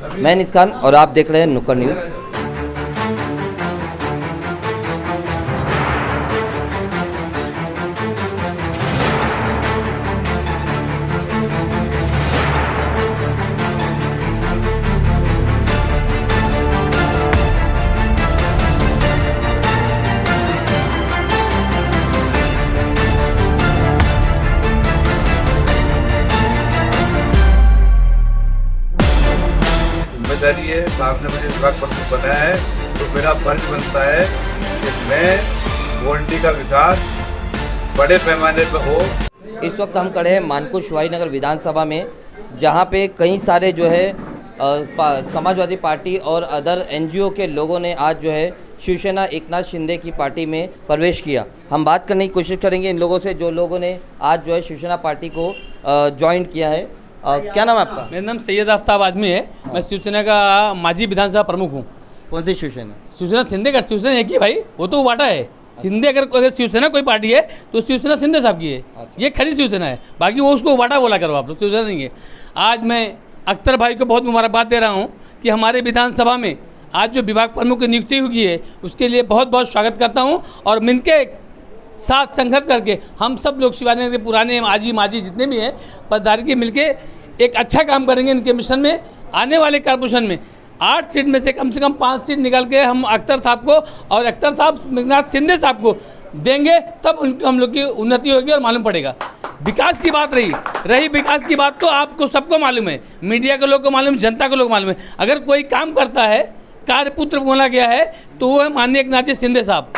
मैं निस्कान और आप देख रहे हैं नुक्कड़ न्यूज़। जिम्मेदारी है, साहब ने मुझे विभाग प्रमुख बनाया है तो मेरा फर्ज बनता है कि मैं गोंडी का विकास बड़े पैमाने पर हो। इस वक्त हम खड़े हैं मानकुश शिवाजी नगर विधानसभा में, जहां पे कई सारे जो है समाजवादी पार्टी और अदर एनजीओ के लोगों ने आज जो है शिवसेना एकनाथ शिंदे की पार्टी में प्रवेश किया। हम बात करने की कोशिश करेंगे इन लोगों से जो लोगों ने आज जो है शिवसेना पार्टी को ज्वाइन किया है। क्या नाम है आपका? मेरा नाम सैयद आफ्ताब आजमी है। मैं शिवसेना का माजी विधानसभा प्रमुख हूँ। कौन सी शिवसेना? शिवसेना शिंदे का। शिवसेना एक ही भाई, वो तो वाटा है। शिंदे अगर शिवसेना कोई पार्टी है तो शिवसेना शिंदे साहब की है। ये खरी शिवसेना है, बाकी वो उसको वाटा बोला करो आप लोग, शिवसेना नहीं है। आज मैं अख्तर भाई को बहुत मुबारकबाद दे रहा हूँ कि हमारे विधानसभा में आज जो विभाग प्रमुख की नियुक्ति हुई है उसके लिए बहुत बहुत स्वागत करता हूँ। और मिलके साथ संघर्ष करके हम सब लोग शिवाजी नगर के पुराने आजी माजी जितने भी हैं पदाधिकारी के मिलके एक अच्छा काम करेंगे। इनके मिशन में आने वाले कारपोरेशन में 8 सीट में से कम 5 सीट निकाल के हम अख्तर साहब को और अख्तर साहब एकनाथ शिंदे साहब को देंगे, तब हम लोग की उन्नति होगी और मालूम पड़ेगा। विकास की बात रही विकास की बात तो आपको सबको मालूम है, मीडिया के लोग को मालूम है, जनता को लोग मालूम है। अगर कोई काम करता है, कार्यपुत्र बोला गया है तो वो है माननीय एकनाथ जी शिंदे साहब।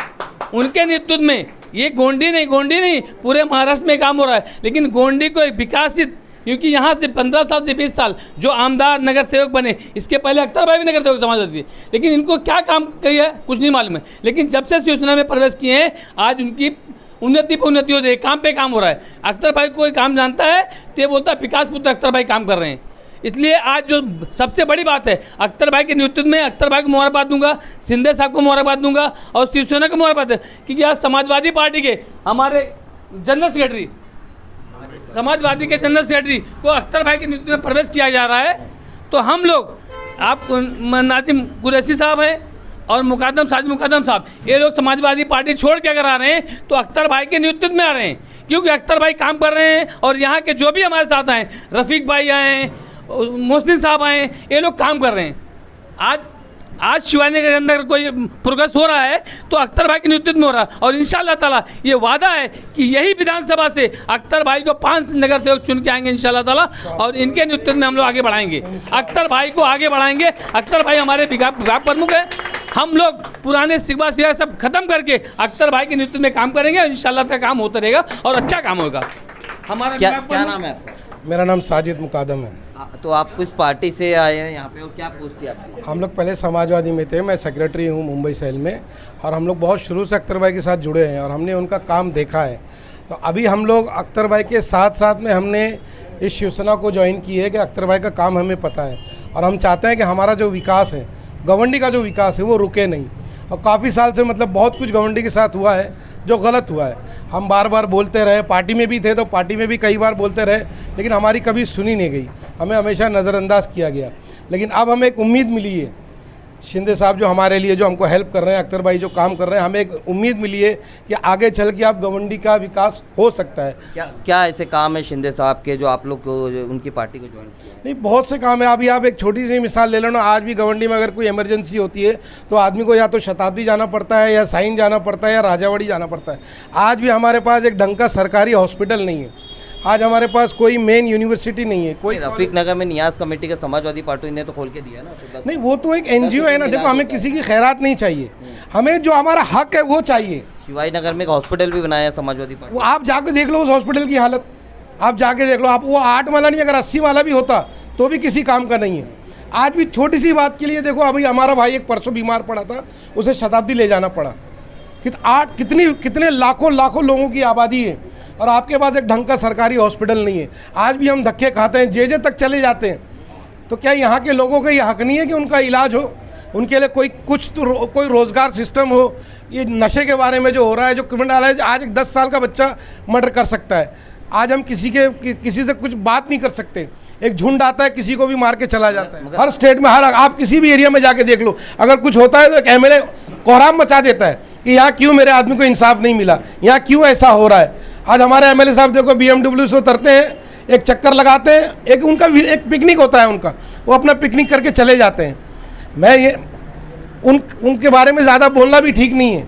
उनके नेतृत्व में ये गोंडी नहीं पूरे महाराष्ट्र में काम हो रहा है। लेकिन गोंडी को एक विकासित, क्योंकि यहाँ से 15 साल से 20 साल जो आमदार नगर सेवक बने, इसके पहले अख्तर भाई भी नगर सेवक समाजवादी थे, लेकिन इनको क्या काम किया है कुछ नहीं मालूम है। लेकिन जब से शिवसेना में प्रवेश किए हैं आज उनकी उन्नति पर उन्नति हो रही है, काम पे काम हो रहा है। अख्तर भाई कोई काम जानता है तो ये बोलता है विकास पुत्र अख्तर भाई काम कर रहे हैं। इसलिए आज जो सबसे बड़ी बात है, अख्तर भाई के नेतृत्व में अख्तर भाई को मुबारकबाद दूंगा, शिंदे साहब को मुबारकबाद दूंगा और शिवसेना को मुबारकबाद, क्योंकि आज समाजवादी पार्टी के हमारे जनरल सेक्रेटरी को अख्तर भाई के नेतृत्व में प्रवेश किया जा रहा है। तो हम लोग आप नाजिम कुरैशी साहब हैं और साजिद मुकद्दम साहब, ये लोग समाजवादी पार्टी छोड़ के अगर आ रहे हैं तो अख्तर भाई के नेतृत्व में आ रहे हैं, क्योंकि अख्तर भाई काम कर रहे हैं। और यहाँ के जो भी हमारे साथ आए, रफ़ीक भाई आए, मोहसिन साहब आए, ये लोग काम कर रहे हैं। आज शिवाजी नगर के अंदर कोई प्रोग्रेस हो रहा है तो अख्तर भाई के नेतृत्व में हो रहा है। और इंशाल्लाह ताला ये वादा है कि यही विधानसभा से अख्तर भाई को 5 नगर सेवक चुन के आएंगे इंशाल्लाह ताला, और इनके नेतृत्व में हम लोग आगे बढ़ाएंगे, अख्तर भाई को आगे बढ़ाएंगे। अख्तर भाई हमारे विभाग प्रमुख है। हम लोग पुराने सिवा सब खत्म करके अख्तर भाई के नेतृत्व में काम करेंगे और इंशाल्लाह तक काम होता रहेगा और अच्छा काम होगा। हमारा क्या नाम है आपका? मेरा नाम साजिद मुकद्दम है। तो आप किस पार्टी से आए हैं यहाँ पे और क्या पोस्ट थी आपकी? हम लोग पहले समाजवादी में थे, मैं सेक्रेटरी हूँ मुंबई सेल में, और हम लोग बहुत शुरू से अख्तर भाई के साथ जुड़े हैं और हमने उनका काम देखा है। तो अभी हम लोग अख्तर भाई के साथ में हमने इस शिवसेना को ज्वाइन की है कि अख्तर भाई का काम हमें पता है और हम चाहते हैं कि हमारा जो विकास है, गवंडी का जो विकास है वो रुके नहीं। और काफ़ी साल से मतलब बहुत कुछ गवंडी के साथ हुआ है जो गलत हुआ है। हम बार बार बोलते रहे, पार्टी में भी थे तो पार्टी में भी कई बार बोलते रहे, लेकिन हमारी कभी सुनी नहीं गई, हमें हमेशा नज़रअंदाज किया गया। लेकिन अब हमें एक उम्मीद मिली है, शिंदे साहब जो हमारे लिए जो हमको हेल्प कर रहे हैं, अख्तर भाई जो काम कर रहे हैं, हमें एक उम्मीद मिली है कि आगे चल के आप गवंडी का विकास हो सकता है। क्या ऐसे काम है शिंदे साहब के जो आप लोग को उनकी पार्टी को ज्वाइन किया? नहीं, बहुत से काम है। अभी आप एक छोटी सी मिसाल ले लो ना, आज भी गवंडी में अगर कोई इमरजेंसी होती है तो आदमी को या तो शताब्दी जाना पड़ता है, या साइन जाना पड़ता है, या राजावाड़ी जाना पड़ता है। आज भी हमारे पास एक ढंग का सरकारी हॉस्पिटल नहीं है, आज हमारे पास कोई मेन यूनिवर्सिटी नहीं है। कोई रफीक नगर में नियाज कमेटी का समाजवादी पार्टी ने तो खोल के दिया ना। नहीं, वो तो एक एनजीओ है ना। देखो, हमें किसी की खैरात नहीं चाहिए, हमें जो हमारा हक है वो चाहिए। शिवाजी नगर में एक हॉस्पिटल भी बनाया है समाजवादी पार्टी। वो आप जाके देख लो उस हॉस्पिटल की हालत, आप जाके देख लो। आप वो 8 वाला नहीं, अगर 80 वाला भी होता तो भी किसी काम का नहीं है। आज भी छोटी सी बात के लिए देखो, अभी हमारा भाई एक परसों बीमार पड़ा था, उसे शताब्दी ले जाना पड़ा। कितने लाखों लोगों की आबादी है और आपके पास एक ढंग का सरकारी हॉस्पिटल नहीं है। आज भी हम धक्के खाते हैं, जे तक चले जाते हैं। तो क्या यहाँ के लोगों का ये हक नहीं है कि उनका इलाज हो, उनके लिए कोई रोज़गार सिस्टम हो? ये नशे के बारे में जो हो रहा है, जो क्रिमिनल है, आज एक 10 साल का बच्चा मर्डर कर सकता है। आज हम किसी से कुछ बात नहीं कर सकते। एक झुंड आता है, किसी को भी मार के चला जाता है। हर स्टेट में, हर आप किसी भी एरिया में जाके देख लो, अगर कुछ होता है तो एक एमएलए कोहराम मचा देता है कि यहाँ क्यों मेरे आदमी को इंसाफ नहीं मिला, यहाँ क्यों ऐसा हो रहा है। आज हमारे एमएलए साहब देखो BMW से उतरते हैं, एक चक्कर लगाते हैं, एक उनका एक पिकनिक होता है उनका, वो अपना पिकनिक करके चले जाते हैं। मैं ये उनके बारे में ज़्यादा बोलना भी ठीक नहीं है,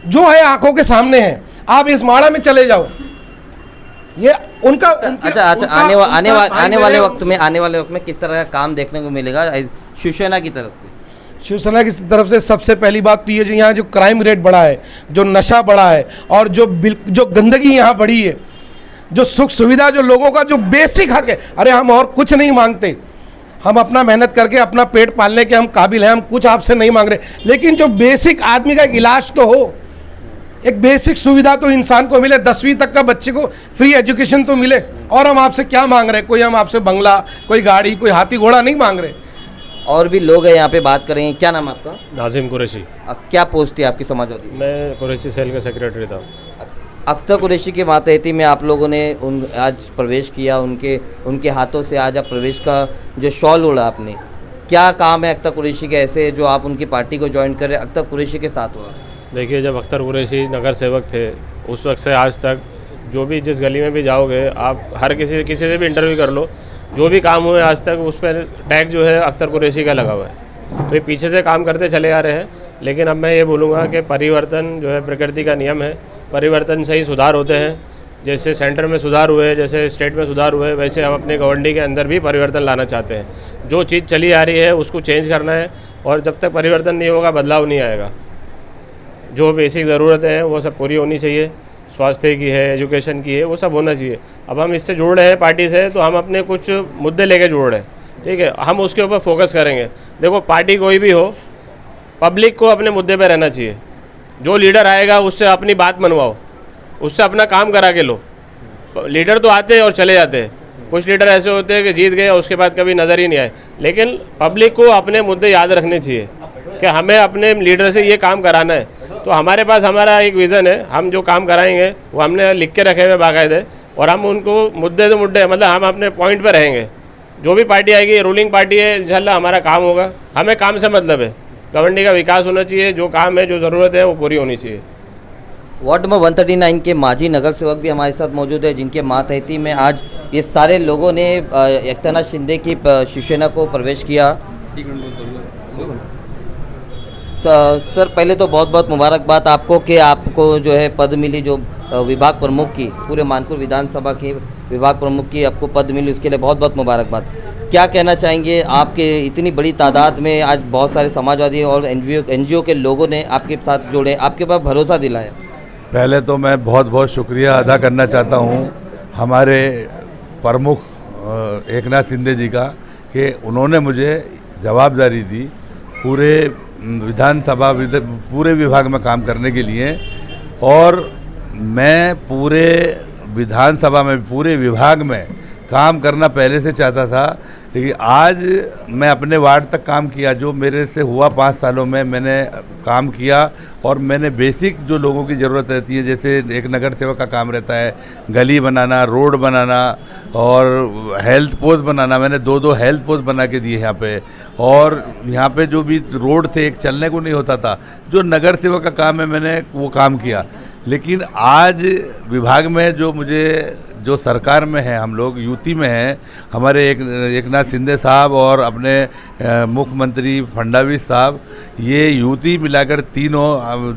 जो है आंखों के सामने है। आप इस माड़ा में चले जाओ, ये उनका अच्छा आने वाले वक्त में किस तरह का काम देखने को मिलेगा शिवसेना की तरफ से? शिवसेना की तरफ से सबसे पहली बात तो ये, जो यहाँ जो क्राइम रेट बढ़ा है, जो नशा बढ़ा है, और जो गंदगी यहाँ बढ़ी है, जो सुख सुविधा, जो लोगों का जो बेसिक हक है, अरे हम और कुछ नहीं मांगते, हम अपना मेहनत करके अपना पेट पालने के हम काबिल हैं, हम कुछ आपसे नहीं मांग रहे, लेकिन जो बेसिक आदमी का इलाज तो हो, एक बेसिक सुविधा तो इंसान को मिले, 10वीं तक का बच्चे को फ्री एजुकेशन तो मिले। और हम आपसे क्या मांग रहे हैं? कोई हम आपसे बंगला, कोई गाड़ी, कोई हाथी घोड़ा नहीं मांग रहे। और भी लोग हैं यहाँ पे, बात करेंगे। क्या नाम है आपका? नाजिम कुरैशी। क्या पोस्ट है आपकी समाजवादी? मैं कुरैशी सेल का सेक्रेटरी था। अख्तर कुरैशी के मातहती में आप लोगों ने आज प्रवेश किया, उनके हाथों से आज आप प्रवेश का जो शॉल ओढ़ा आपने, क्या काम है अख्तर कुरैशी के ऐसे जो आप उनकी पार्टी को ज्वाइन कर रहे हैं? अख्तर कुरैशी के साथ हुआ। देखिए, जब अख्तर कुरैशी नगर सेवक थे उस वक्त से आज तक, जो भी जिस गली में भी जाओगे आप, हर किसी से भी इंटरव्यू कर लो, जो भी काम हुए आज तक उस पर टैग जो है अख्तर कुरैशी का लगा हुआ है। तो ये पीछे से काम करते चले आ रहे हैं, लेकिन अब मैं ये बोलूँगा कि परिवर्तन जो है प्रकृति का नियम है, परिवर्तन से ही सुधार होते हैं। जैसे सेंटर में सुधार हुए, जैसे स्टेट में सुधार हुए, वैसे हम अपने गवर्नमेंट के अंदर भी परिवर्तन लाना चाहते हैं। जो चीज़ चली आ रही है उसको चेंज करना है, और जब तक परिवर्तन नहीं होगा बदलाव नहीं आएगा। जो बेसिक ज़रूरतें हैं वो सब पूरी होनी चाहिए, स्वास्थ्य की है, एजुकेशन की है, वो सब होना चाहिए। अब हम इससे जुड़ रहे हैं पार्टी से, तो हम अपने कुछ मुद्दे लेके जुड़ रहे हैं, ठीक है, हम उसके ऊपर फोकस करेंगे। देखो, पार्टी कोई भी हो, पब्लिक को अपने मुद्दे पे रहना चाहिए। जो लीडर आएगा उससे अपनी बात मनवाओ, उससे अपना काम करा के लो। लीडर तो आते हैं और चले जाते हैं, कुछ लीडर ऐसे होते हैं कि जीत गए उसके बाद कभी नज़र ही नहीं आए, लेकिन पब्लिक को अपने मुद्दे याद रखने चाहिए कि हमें अपने लीडर से ये काम कराना है। तो हमारे पास हमारा एक विज़न है, हम जो काम कराएंगे वो हमने लिख के रखे हुए बाकायदे, और हम उनको मुद्दे तो मुद्दे मतलब हम अपने पॉइंट पर रहेंगे। जो भी पार्टी आएगी, रूलिंग पार्टी है, इंशाल्लाह हमारा काम होगा। हमें काम से मतलब है, गवर्नमेंट का विकास होना चाहिए, जो काम है, जो ज़रूरत है वो पूरी होनी चाहिए। वार्ड नंबर 139 के माजी नगर सेवक भी हमारे साथ मौजूद है, जिनके मातहती में आज ये सारे लोगों ने एकनाथ शिंदे की शिवसेना को प्रवेश किया। सर, पहले तो बहुत बहुत मुबारकबाद आपको कि आपको जो है पद मिली, जो विभाग प्रमुख की, पूरे मानपुर विधानसभा की विभाग प्रमुख की आपको पद मिली, उसके लिए बहुत बहुत मुबारकबाद। क्या कहना चाहेंगे? आपके इतनी बड़ी तादाद में आज बहुत सारे समाजवादी और एनजीओ के लोगों ने आपके साथ जुड़े, आपके पास भरोसा दिलाया। पहले तो मैं बहुत बहुत शुक्रिया अदा करना चाहता हूँ हमारे प्रमुख एकनाथ शिंदे जी का, कि उन्होंने मुझे जवाबदारी दी पूरे विधानसभा पूरे विभाग में काम करने के लिए, और मैं पूरे विधानसभा में, पूरे विभाग में काम करना पहले से चाहता था, लेकिन आज मैं अपने वार्ड तक काम किया। जो मेरे से हुआ 5 सालों में मैंने काम किया, और मैंने बेसिक जो लोगों की ज़रूरत रहती है, जैसे एक नगर सेवक का काम रहता है, गली बनाना, रोड बनाना और हेल्थ पोस्ट बनाना, मैंने 2-2 हेल्थ पोस्ट बना के दिए यहाँ पे। और यहाँ पे जो भी रोड थे, एक चलने को नहीं होता था, जो नगर सेवक का काम है मैंने वो काम किया। लेकिन आज विभाग में जो सरकार में है, हम लोग यूटी में हैं, हमारे एकनाथ शिंदे साहब और अपने मुख्यमंत्री फडणवीस साहब, ये यूटी मिलाकर तीनों,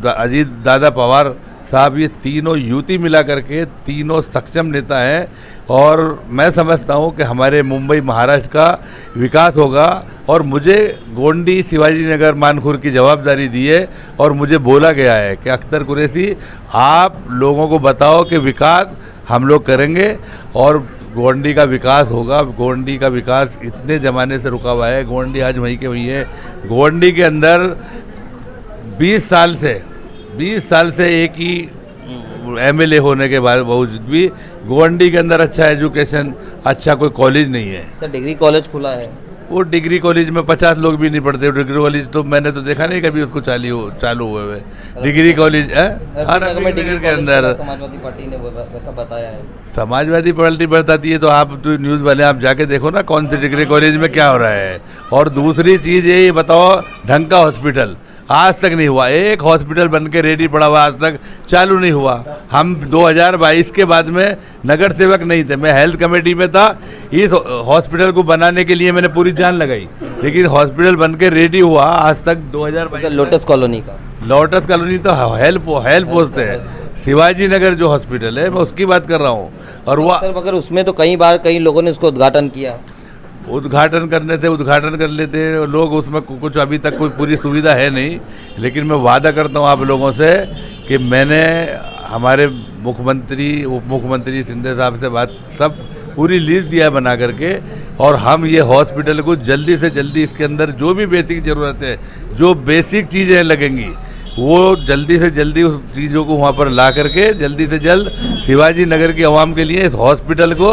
अजीत दादा पवार साहब, ये तीनों यूटी मिला करके तीनों सक्षम नेता हैं। और मैं समझता हूँ कि हमारे मुंबई महाराष्ट्र का विकास होगा। और मुझे गोंडी शिवाजी नगर मानखुर की जवाबदारी दी है, और मुझे बोला गया है कि अख्तर कुरैशी, आप लोगों को बताओ कि विकास हम लोग करेंगे और गोंडी का विकास होगा। गोंडी का विकास इतने ज़माने से रुका हुआ है, गोंडी आज वहीं के वहीं है। गोंडी के अंदर 20 साल से एक ही एमएलए होने के बाद बावजूद भी गोंडी के अंदर अच्छा एजुकेशन, अच्छा कोई कॉलेज नहीं है। सर, डिग्री कॉलेज खुला है, वो डिग्री कॉलेज में 50 लोग भी नहीं पढ़ते। डिग्री कॉलेज तो मैंने तो देखा नहीं कभी उसको चालू हुए हुए डिग्री कॉलेज डिग्री के अंदर। समाजवादी पार्टी ने वैसा बताया है। समाजवादी पार्टी बताती है तो आप तो न्यूज़ वाले आप जाके देखो ना कौन सी डिग्री कॉलेज में क्या हो रहा है। और दूसरी चीज़ ये बताओ, ढंग का हॉस्पिटल आज तक नहीं हुआ। एक हॉस्पिटल बन के रेडी पड़ा हुआ, आज तक चालू नहीं हुआ। हम 2022 के बाद में नगर सेवक नहीं थे, मैं हेल्थ कमेटी में था। इस हॉस्पिटल को बनाने के लिए मैंने पूरी जान लगाई, लेकिन हॉस्पिटल बन के रेडी हुआ आज तक 2022। लोटस कॉलोनी का, लोटस कॉलोनी तो हेल्प पोस्ट है। शिवाजी नगर जो हॉस्पिटल है मैं उसकी बात कर रहा हूँ। और वो सर मगर उसमें तो कई लोगों ने उसको उद्घाटन किया। उद्घाटन करने से उद्घाटन कर लेते हैं लोग, उसमें कुछ अभी तक कोई पूरी सुविधा है नहीं। लेकिन मैं वादा करता हूँ आप लोगों से कि मैंने हमारे मुख्यमंत्री उप मुख्यमंत्री शिंदे साहब से बात सब पूरी लिस्ट दिया है बना करके, और हम ये हॉस्पिटल को जल्दी से जल्दी इसके अंदर जो भी बेसिक ज़रूरत है, जो बेसिक चीज़ें लगेंगी वो जल्दी से जल्दी उस चीज़ों को वहाँ पर ला करके जल्दी से जल्द शिवाजी नगर की आवाम के लिए इस हॉस्पिटल को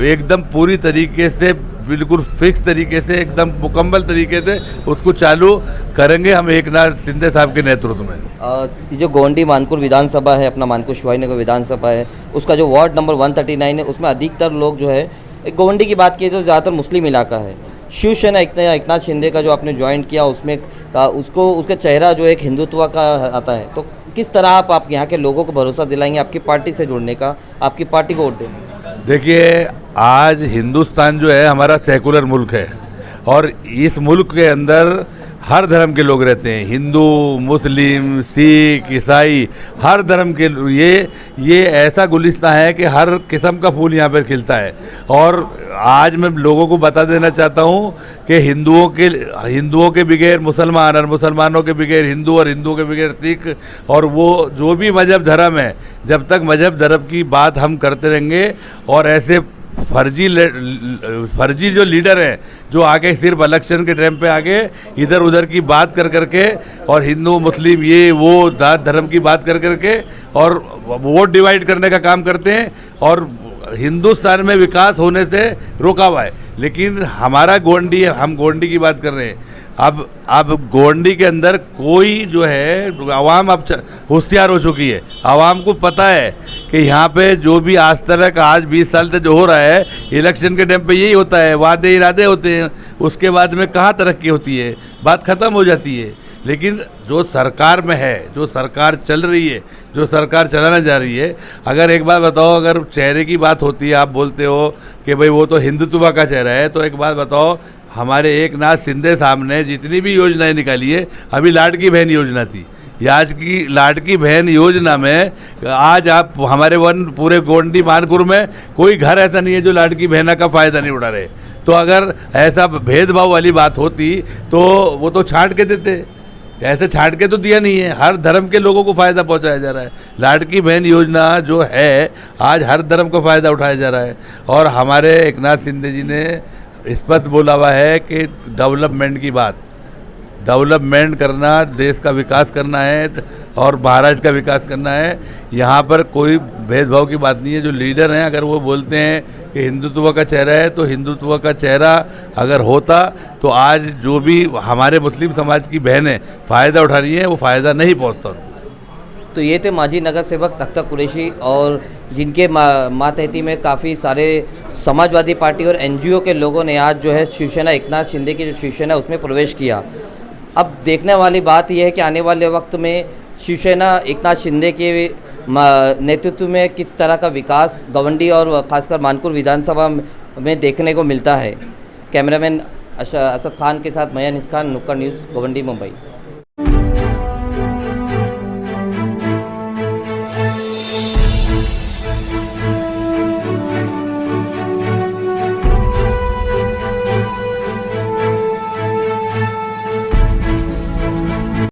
एकदम पूरी तरीके से, बिल्कुल फिक्स तरीके से, एकदम मुकम्मल तरीके से उसको चालू करेंगे हम एकनाथ शिंदे साहब के नेतृत्व में। जो गोंडी मानपुर विधानसभा है, अपना मानपुर शिवाजी नगर विधानसभा है, उसका जो वार्ड नंबर 139 है, उसमें अधिकतर लोग जो है, गोंडी की बात की तो ज़्यादातर मुस्लिम इलाका है। शिवसेना एकनाथ शिंदे का जो आपने ज्वाइन किया उसमें उसका चेहरा जो एक हिंदुत्व का आता है, तो किस तरह आप यहाँ के लोगों को भरोसा दिलाएंगे आपकी पार्टी से जुड़ने का, आपकी पार्टी को वोट देने का? देखिए, आज हिंदुस्तान जो है हमारा सेकुलर मुल्क है, और इस मुल्क के अंदर हर धर्म के लोग रहते हैं। हिंदू, मुस्लिम, सिख, ईसाई, हर धर्म के। ये ऐसा गुलिस्तान है कि हर किस्म का फूल यहाँ पर खिलता है। और आज मैं लोगों को बता देना चाहता हूँ कि हिंदुओं के बगैर मुसलमान, और मुसलमानों के बगैर हिंदू, और हिंदुओं के बगैर सिख, और वो जो भी मजहब धर्म है, जब तक मजहब धर्म की बात हम करते रहेंगे और ऐसे फर्जी जो लीडर हैं जो आगे सिर्फ इलेक्शन के टाइम पे आगे इधर उधर की बात कर करके और हिंदू मुस्लिम ये वो जात धर्म की बात कर करके और वोट डिवाइड करने का काम करते हैं, और हिंदुस्तान में विकास होने से रोका हुआ है। लेकिन हमारा गोंडी, हम गोंडी की बात कर रहे हैं। अब गोंडी के अंदर कोई जो है आवाम अब होशियार हो चुकी है। आवाम को पता है कि यहाँ पे जो भी आज तक आज 20 साल से जो हो रहा है, इलेक्शन के टाइम पे यही होता है, वादे इरादे होते हैं, उसके बाद में कहाँ तरक्की होती है, बात ख़त्म हो जाती है। लेकिन जो सरकार में है, जो सरकार चल रही है, जो सरकार चलाना जा रही है, अगर एक बात बताओ, अगर चेहरे की बात होती है, आप बोलते हो कि भाई वो तो हिंदुत्व का चेहरा है, तो एक बात बताओ, हमारे एकनाथ शिंदे साहब ने जितनी भी योजनाएं निकाली है, अभी लाडकी बहन योजना थी, आज की लाडकी बहन योजना में आज आप हमारे पूरे गोंडी मानपुर में कोई घर ऐसा नहीं है जो लाडकी बहना का फ़ायदा नहीं उठा रहे। तो अगर ऐसा भेदभाव वाली बात होती तो वो तो छांट के देते, ऐसे छांट के तो दिया नहीं है। हर धर्म के लोगों को फ़ायदा पहुंचाया जा रहा है। लाडकी बहन योजना जो है आज हर धर्म को फ़ायदा उठाया जा रहा है, और हमारे एकनाथ शिंदे जी ने स्पष्ट बोला हुआ है कि डेवलपमेंट की बात, डेवलपमेंट करना, देश का विकास करना है और महाराष्ट्र का विकास करना है। यहाँ पर कोई भेदभाव की बात नहीं है। जो लीडर हैं अगर वो बोलते हैं कि हिंदुत्व का चेहरा है, तो हिंदुत्व का चेहरा अगर होता तो आज जो भी हमारे मुस्लिम समाज की बहनें फ़ायदा उठा रही हैं वो फ़ायदा नहीं पहुँचता। तो ये थे माजी नगर सेवक अख्तर कुरैशी, और जिनके मातहती में काफ़ी सारे समाजवादी पार्टी और एनजीओ के लोगों ने आज जो है शिवसेना, एकनाथ शिंदे की जो शिवसेना उसमें प्रवेश किया। अब देखने वाली बात यह है कि आने वाले वक्त में शिवसेना एकनाथ शिंदे के नेतृत्व में किस तरह का विकास गवंडी और खासकर मानपुर विधानसभा में देखने को मिलता है। कैमरामैन असद खान के साथ मयन खान, नुक्कड़ न्यूज़, गवंडी, मुंबई।